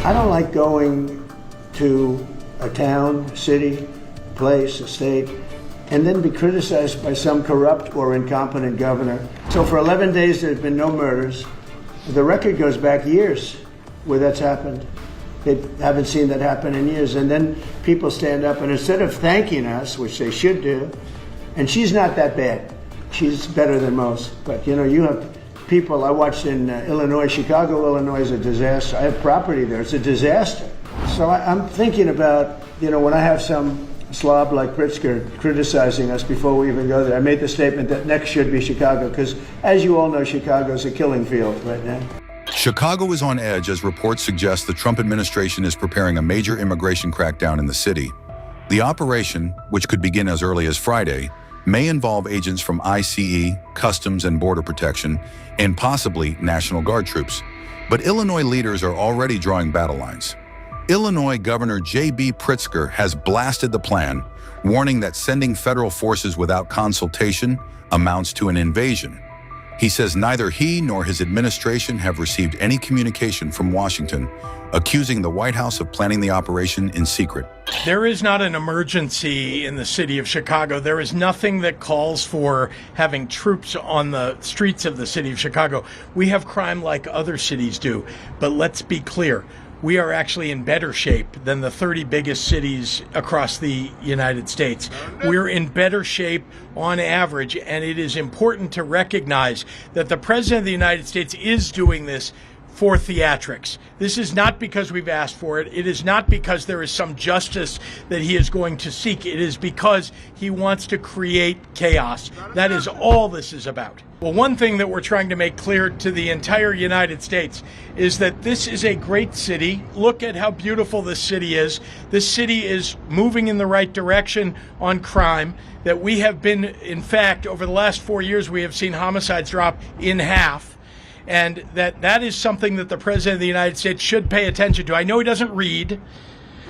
I don't like going to a town, city, place, a state, and then be criticized by some corrupt or incompetent governor. So for 11 days, there's been no murders. The record goes back years where that's happened. They haven't seen that happen in years. And then people stand up, and instead of thanking us, which they should do, and she's not that bad. She's better than most. But, you know, you have people, I watched in Illinois, Chicago, Illinois is a disaster. I have property there. It's a disaster. So I'm thinking about, you know, when I have some slob like Pritzker criticizing us before we even go there, I made the statement that next should be Chicago, because as you all know, Chicago's a killing field right now. Chicago is on edge as reports suggest the Trump administration is preparing a major immigration crackdown in the city. The operation, which could begin as early as Friday, may involve agents from ICE, Customs and Border Protection, and possibly National Guard troops. But Illinois leaders are already drawing battle lines. Illinois Governor J.B. Pritzker has blasted the plan, warning that sending federal forces without consultation amounts to an invasion. He says neither he nor his administration have received any communication from Washington, accusing the White House of planning the operation in secret. There is not an emergency in the city of Chicago. There is nothing that calls for having troops on the streets of the city of Chicago. We have crime like other cities do, but let's be clear. We are actually in better shape than the 30 biggest cities across the United States. We're in better shape on average, and it is important to recognize that the President of the United States is doing this for theatrics. This is not because we've asked for it. It is not because there is some justice that he is going to seek. It is because he wants to create chaos. That is all this is about. Well, one thing that we're trying to make clear to the entire United States is that this is a great city. Look at how beautiful this city is. This city is moving in the right direction on crime. That we have been, in fact, over the last 4 years, we have seen homicides drop in half. And that is something that the President of the United States should pay attention to. I know he doesn't read.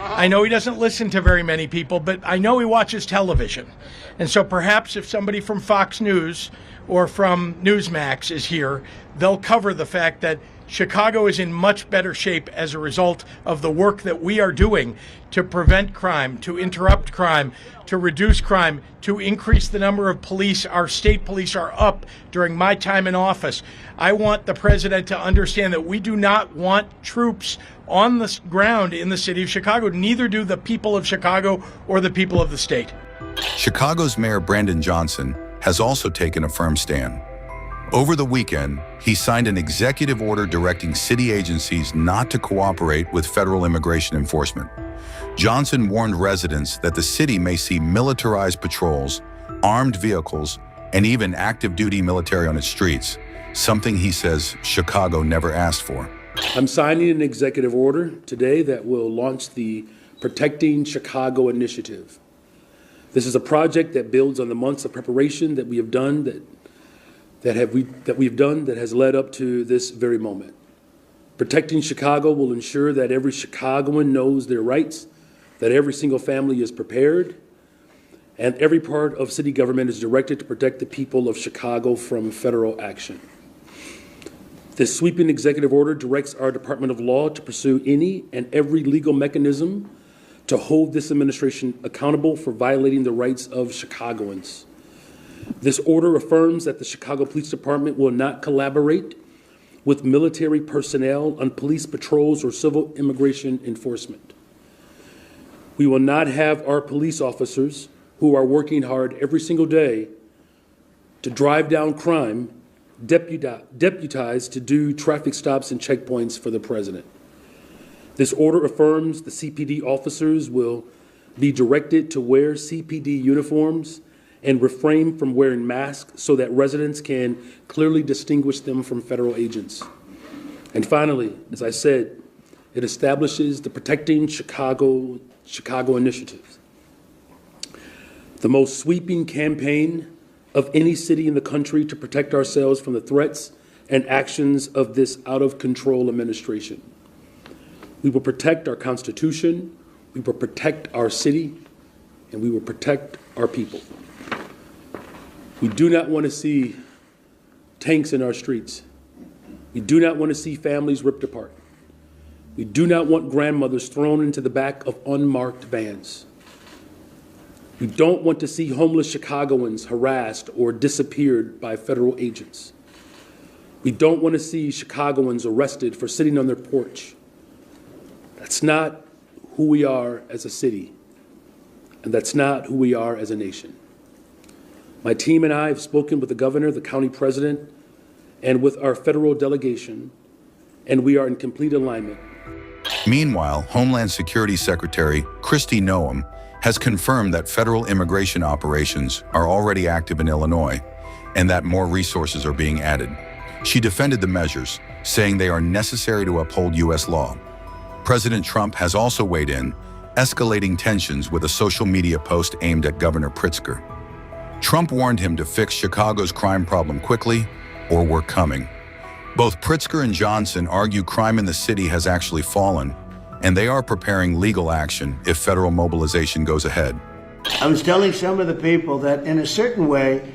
I know he doesn't listen to very many people, but I know he watches television. And so perhaps if somebody from Fox News or from Newsmax is here, they'll cover the fact that Chicago is in much better shape as a result of the work that we are doing to prevent crime, to interrupt crime, to reduce crime, to increase the number of police. Our state police are up during my time in office. I want the president to understand that we do not want troops on the ground in the city of Chicago. Neither do the people of Chicago or the people of the state. Chicago's Mayor Brandon Johnson has also taken a firm stand. Over the weekend, he signed an executive order directing city agencies not to cooperate with federal immigration enforcement. Johnson warned residents that the city may see militarized patrols, armed vehicles, and even active duty military on its streets, something he says Chicago never asked for. I'm signing an executive order today that will launch the Protecting Chicago initiative. This is a project that builds on the months of preparation that we have done that has led up to this very moment. Protecting Chicago will ensure that every Chicagoan knows their rights, that every single family is prepared, and every part of city government is directed to protect the people of Chicago from federal action. This sweeping executive order directs our Department of Law to pursue any and every legal mechanism to hold this administration accountable for violating the rights of Chicagoans. This order affirms that the Chicago Police Department will not collaborate with military personnel on police patrols or civil immigration enforcement. We will not have our police officers, who are working hard every single day to drive down crime, deputized to do traffic stops and checkpoints for the president. This order affirms the CPD officers will be directed to wear CPD uniforms and refrain from wearing masks so that residents can clearly distinguish them from federal agents. And finally, as I said, it establishes the Protecting Chicago initiative, the most sweeping campaign of any city in the country to protect ourselves from the threats and actions of this out-of-control administration. We will protect our Constitution, we will protect our city, and we will protect our people. We do not want to see tanks in our streets. We do not want to see families ripped apart. We do not want grandmothers thrown into the back of unmarked vans. We don't want to see homeless Chicagoans harassed or disappeared by federal agents. We don't want to see Chicagoans arrested for sitting on their porch. That's not who we are as a city, and that's not who we are as a nation. My team and I have spoken with the governor, the county president, and with our federal delegation, and we are in complete alignment. Meanwhile, Homeland Security Secretary Kristi Noem has confirmed that federal immigration operations are already active in Illinois and that more resources are being added. She defended the measures, saying they are necessary to uphold U.S. law. President Trump has also weighed in, escalating tensions with a social media post aimed at Governor Pritzker. Trump warned him to fix Chicago's crime problem quickly, or we're coming. Both Pritzker and Johnson argue crime in the city has actually fallen, and they are preparing legal action if federal mobilization goes ahead. I was telling some of the people that in a certain way,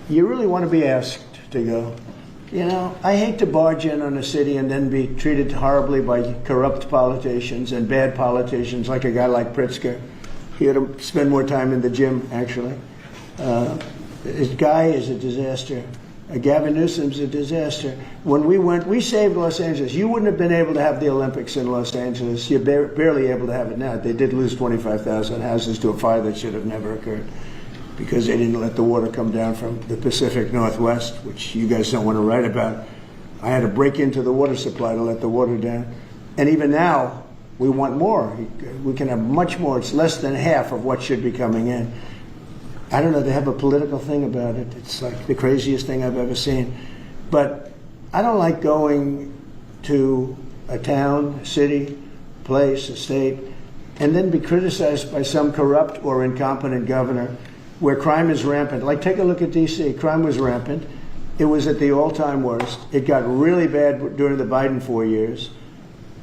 you really want to be asked to go. You know, I hate to barge in on a city and then be treated horribly by corrupt politicians and bad politicians like a guy like Pritzker. He ought to spend more time in the gym, actually. This guy is a disaster. Gavin Newsom's a disaster. When we went, we saved Los Angeles. You wouldn't have been able to have the Olympics in Los Angeles. You're barely able to have it now. They did lose 25,000 houses to a fire that should have never occurred because they didn't let the water come down from the Pacific Northwest, which you guys don't want to write about. I had to break into the water supply to let the water down. And even now, we want more. We can have much more. It's less than half of what should be coming in. I don't know, they have a political thing about it. It's like the craziest thing I've ever seen. But I don't like going to a town, city, place, a state, and then be criticized by some corrupt or incompetent governor where crime is rampant. Like, take a look at D.C. Crime was rampant. It was at the all-time worst. It got really bad during the Biden 4 years.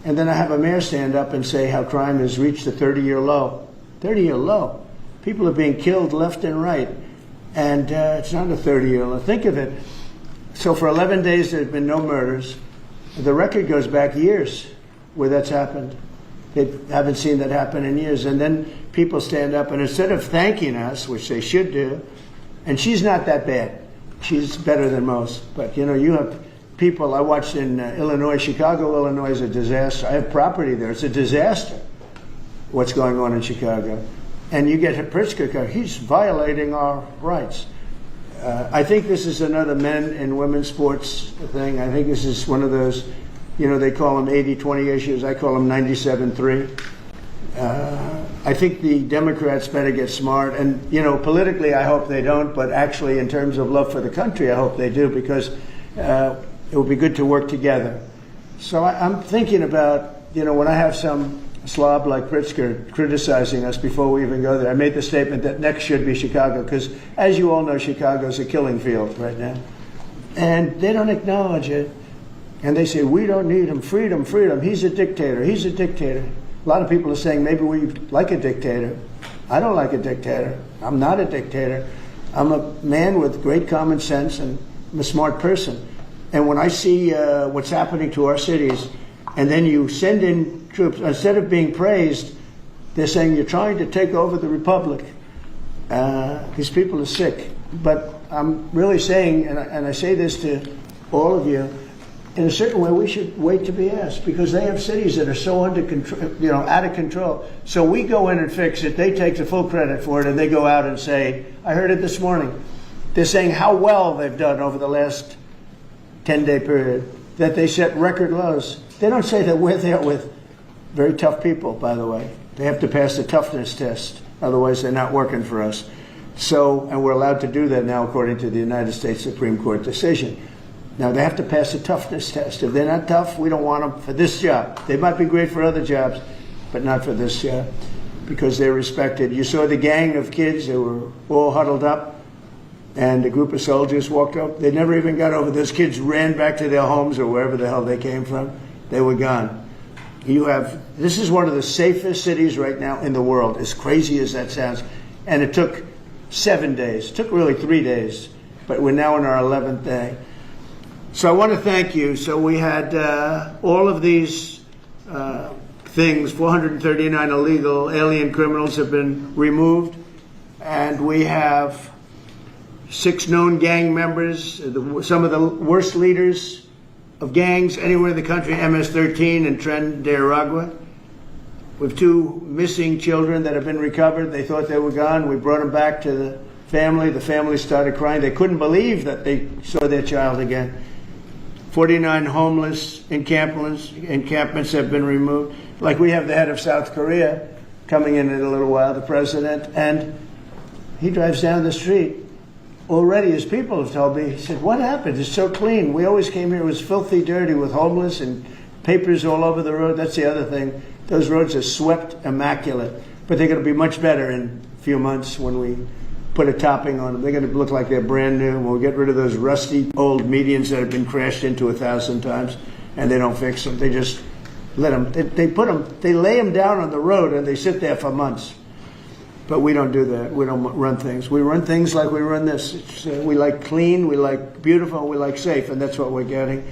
And then I have a mayor stand up and say how crime has reached a 30-year low. 30-year low. People are being killed left and right. And it's not a 30-year low. Think of it. So for 11 days, there have been no murders. The record goes back years where that's happened. They haven't seen that happen in years. And then people stand up, and instead of thanking us, which they should do, and she's not that bad. She's better than most. But, you know, you have people, I watched in Illinois, Chicago, Illinois is a disaster. I have property there. It's a disaster what's going on in Chicago. And you get Pritzker, he's violating our rights. I think this is another men and women's sports thing. I think this is one of those, you know, they call them 80-20 issues. I call them 97-3. I think the Democrats better get smart. And, you know, politically, I hope they don't. But actually, in terms of love for the country, I hope they do, because it would be good to work together. So I'm thinking about, you know, when I have some slob like Pritzker criticizing us before we even go there, I made the statement that next should be Chicago, because as you all know, Chicago's a killing field right now. And they don't acknowledge it. And they say, we don't need him, freedom, freedom. He's a dictator, he's a dictator. A lot of people are saying maybe we like a dictator. I don't like a dictator. I'm not a dictator. I'm a man with great common sense, and I'm a smart person. And when I see what's happening to our cities, and then you send in troops, instead of being praised, they're saying you're trying to take over the republic. These people are sick. But I'm really saying, and I say this to all of you, in a certain way, we should wait to be asked, because they have cities that are so under control, you know, out of control. So we go in and fix it. They take the full credit for it, and they go out and say, I heard it this morning. They're saying how well they've done over the last 10-day period, that they set record lows. They don't say that we're there with very tough people, by the way. They have to pass the toughness test. Otherwise, they're not working for us. So, and we're allowed to do that now according to the United States Supreme Court decision. Now, they have to pass the toughness test. If they're not tough, we don't want them for this job. They might be great for other jobs, but not for this job, because they're respected. You saw the gang of kids. They were all huddled up, and a group of soldiers walked up. They never even got over. Those kids ran back to their homes or wherever the hell they came from. They were gone. This is one of the safest cities right now in the world, as crazy as that sounds. And it took 7 days. It took really 3 days, but we're now in our 11th day. So I want to thank you. So we had all of these things. 439 illegal alien criminals have been removed, and we have 6 known gang members, some of the worst leaders of gangs anywhere in the country, MS-13 and Tren de Aragua. We have 2 missing children that have been recovered. They thought they were gone. We brought them back to the family. The family started crying. They couldn't believe that they saw their child again. 49 homeless encampments have been removed. Like we have the head of South Korea coming in a little while, the president, and he drives down the street. Already, his people have told me, he said, what happened? It's so clean. We always came here, it was filthy dirty with homeless and papers all over the road. That's the other thing. Those roads are swept immaculate. But they're going to be much better in a few months when we put a topping on them. They're going to look like they're brand new. We'll get rid of those rusty old medians that have been crashed into 1,000 times, and they don't fix them. They just let them, they lay them down on the road and they sit there for months. But we don't do that. We don't run things. We run things like we run this. We like clean, we like beautiful, we like safe, and that's what we're getting.